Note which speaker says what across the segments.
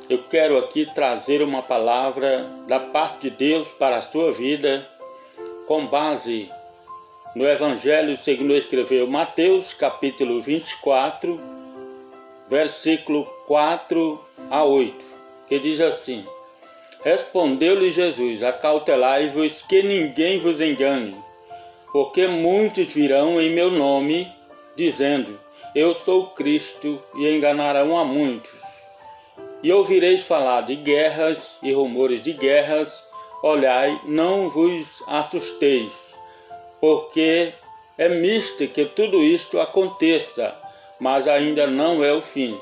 Speaker 1: eu quero aqui trazer uma palavra da parte de Deus para a sua vida, com base no Evangelho segundo escreveu Mateus, capítulo 24, versículo 4 a 8, que diz assim: Respondeu-lhe Jesus: Acautelai-vos que ninguém vos engane, porque muitos virão em meu nome, dizendo: Eu sou Cristo, e enganarão a muitos. E ouvireis falar de guerras e rumores de guerras. Olhai, não vos assusteis, porque é misto que tudo isto aconteça, mas ainda não é o fim.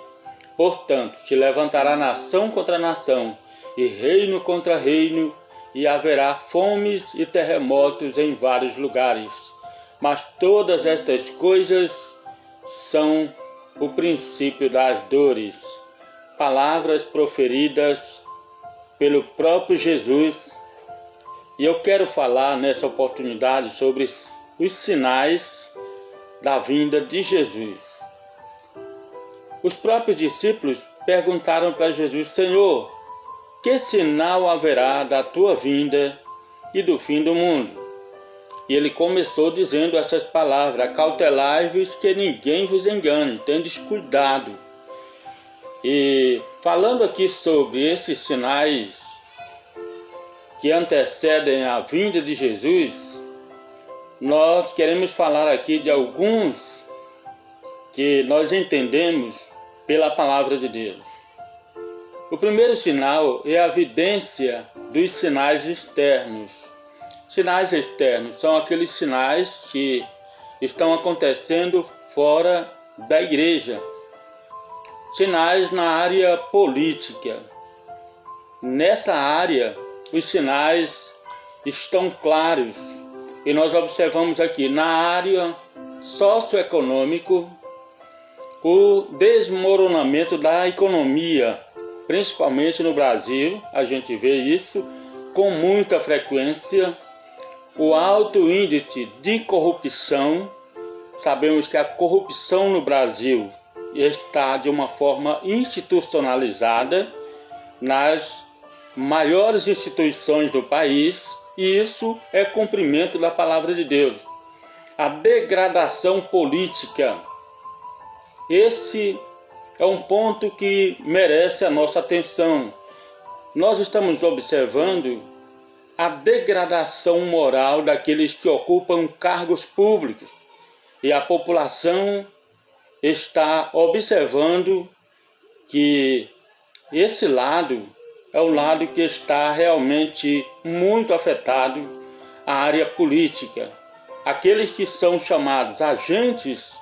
Speaker 1: Portanto, se levantará nação contra nação, e reino contra reino, e haverá fomes e terremotos em vários lugares. Mas todas estas coisas são o princípio das dores. Palavras proferidas pelo próprio Jesus. E eu quero falar nessa oportunidade sobre os sinais da vinda de Jesus. Os próprios discípulos perguntaram para Jesus: Senhor, que sinal haverá da tua vinda e do fim do mundo? E ele começou dizendo essas palavras: Acautelai-vos que ninguém vos engane, tendes cuidado. E falando aqui sobre esses sinais que antecedem a vinda de Jesus, nós queremos falar aqui de alguns que nós entendemos pela palavra de Deus. O primeiro sinal é a evidência dos sinais externos. Sinais externos são aqueles sinais que estão acontecendo fora da igreja. Sinais na área política. Nessa área, os sinais estão claros. E nós observamos aqui na área socioeconômica o desmoronamento da economia, principalmente no Brasil. A gente vê isso com muita frequência. O alto índice de corrupção. Sabemos que a corrupção no Brasil está de uma forma institucionalizada nas maiores instituições do país, e isso é cumprimento da palavra de Deus. A degradação política. Esse é um ponto que merece a nossa atenção. Nós estamos observando a degradação moral daqueles que ocupam cargos públicos, e a população está observando que esse lado é o lado que está realmente muito afetado, a área política. Aqueles que são chamados agentes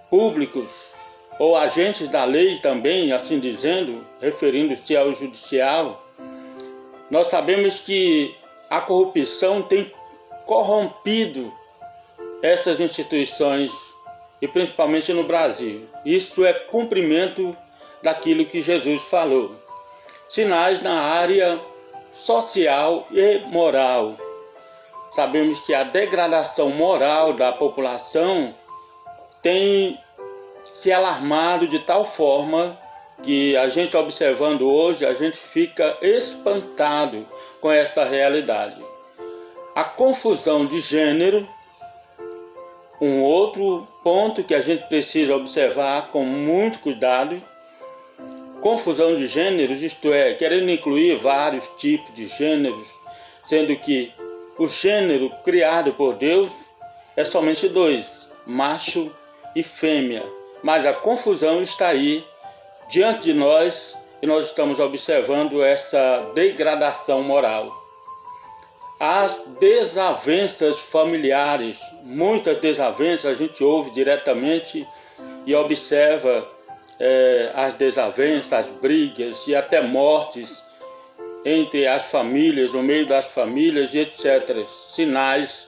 Speaker 1: públicos ou agentes da lei também, assim dizendo, referindo-se ao judicial, nós sabemos que a corrupção tem corrompido essas instituições, e principalmente no Brasil. Isso é cumprimento daquilo que Jesus falou. Sinais na área social e moral. Sabemos que a degradação moral da população tem se alarmado de tal forma que a gente observando hoje, a gente fica espantado com essa realidade. A confusão de gênero, um outro ponto que a gente precisa observar com muito cuidado. Confusão de gêneros, isto é, querendo incluir vários tipos de gêneros, sendo que o gênero criado por Deus é somente dois, macho e fêmea. Mas a confusão está aí diante de nós e nós estamos observando essa degradação moral. As desavenças familiares, muitas desavenças a gente ouve diretamente e observa as desavenças, as brigas e até mortes entre as famílias, no meio das famílias e etc. Sinais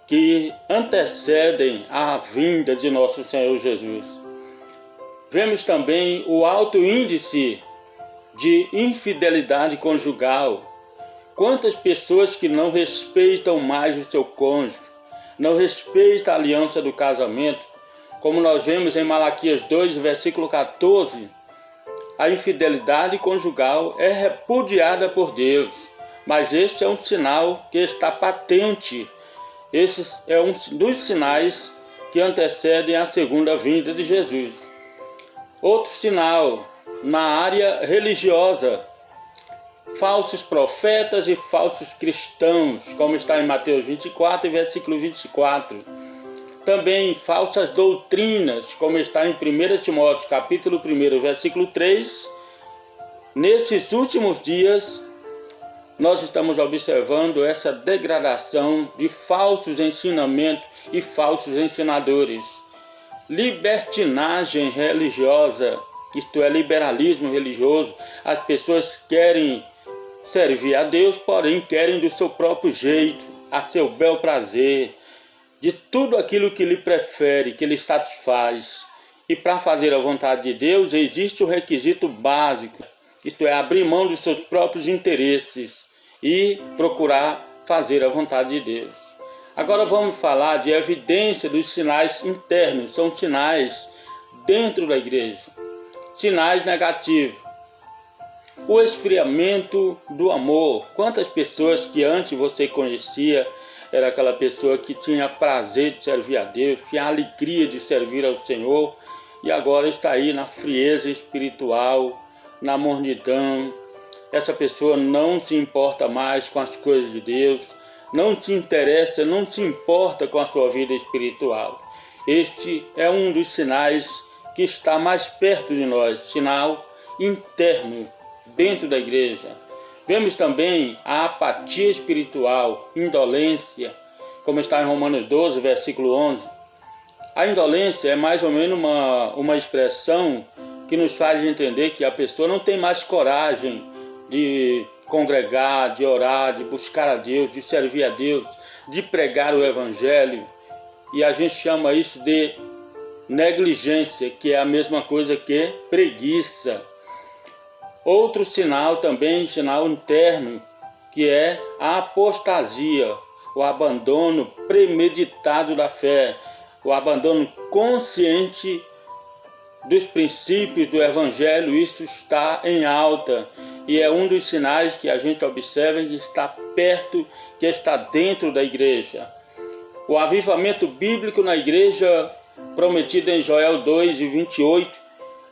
Speaker 1: que antecedem a vinda de nosso Senhor Jesus. Vemos também o alto índice de infidelidade conjugal. Quantas pessoas que não respeitam mais o seu cônjuge, não respeitam a aliança do casamento, como nós vemos em Malaquias 2, versículo 14, a infidelidade conjugal é repudiada por Deus, mas este é um sinal que está patente. Esse é um dos sinais que antecedem a segunda vinda de Jesus. Outro sinal na área religiosa: falsos profetas e falsos cristãos, como está em Mateus 24, versículo 24. Também falsas doutrinas, como está em 1 Timóteo, capítulo 1, versículo 3. Nestes últimos dias, nós estamos observando essa degradação de falsos ensinamentos e falsos ensinadores. Libertinagem religiosa, isto é, liberalismo religioso. As pessoas querem servir a Deus, porém querem do seu próprio jeito, a seu bel prazer, de tudo aquilo que lhe prefere, que lhe satisfaz. E para fazer a vontade de Deus existe o requisito básico, isto é, abrir mão dos seus próprios interesses e procurar fazer a vontade de Deus. Agora vamos falar de evidência dos sinais internos, são sinais dentro da igreja. Sinais negativos: o esfriamento do amor. Quantas pessoas que antes você conhecia, era aquela pessoa que tinha prazer de servir a Deus, tinha alegria de servir ao Senhor, e agora está aí na frieza espiritual, na mornidão. Essa pessoa não se importa mais com as coisas de Deus, não se interessa, não se importa com a sua vida espiritual. Este é um dos sinais que está mais perto de nós, sinal interno dentro da igreja. Vemos também a apatia espiritual, indolência, como está em Romanos 12, versículo 11. A indolência é mais ou menos uma expressão que nos faz entender que a pessoa não tem mais coragem de congregar, de orar, de buscar a Deus, de servir a Deus, de pregar o Evangelho. E a gente chama isso de negligência, que é a mesma coisa que preguiça. Outro sinal também, sinal interno, que é a apostasia, o abandono premeditado da fé, o abandono consciente dos princípios do Evangelho. Isso está em alta e é um dos sinais que a gente observa que está perto, que está dentro da igreja. O avivamento bíblico na igreja, prometido em Joel 2:28,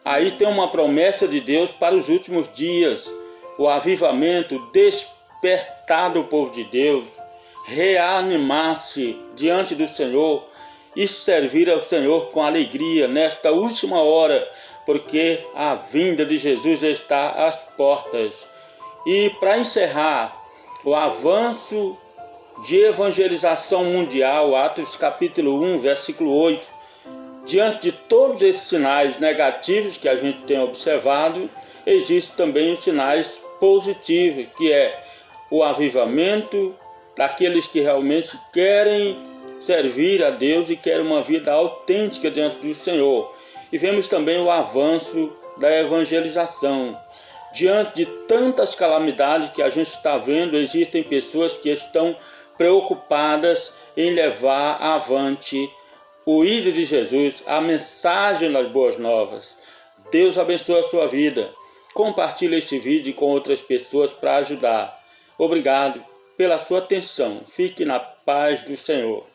Speaker 1: aí tem uma promessa de Deus para os últimos dias. O avivamento, despertar do povo de Deus, reanimar-se diante do Senhor e servir ao Senhor com alegria nesta última hora, porque a vinda de Jesus está às portas. E para encerrar, o avanço de evangelização mundial, Atos capítulo 1, versículo 8, diante de todos esses sinais negativos que a gente tem observado, existem também os sinais positivos, que é o avivamento daqueles que realmente querem servir a Deus e querem uma vida autêntica diante do Senhor. E vemos também o avanço da evangelização. Diante de tantas calamidades que a gente está vendo, existem pessoas que estão preocupadas em levar avante o ID de Jesus, a mensagem das boas novas. Deus abençoe a sua vida. Compartilhe esse vídeo com outras pessoas para ajudar. Obrigado pela sua atenção. Fique na paz do Senhor.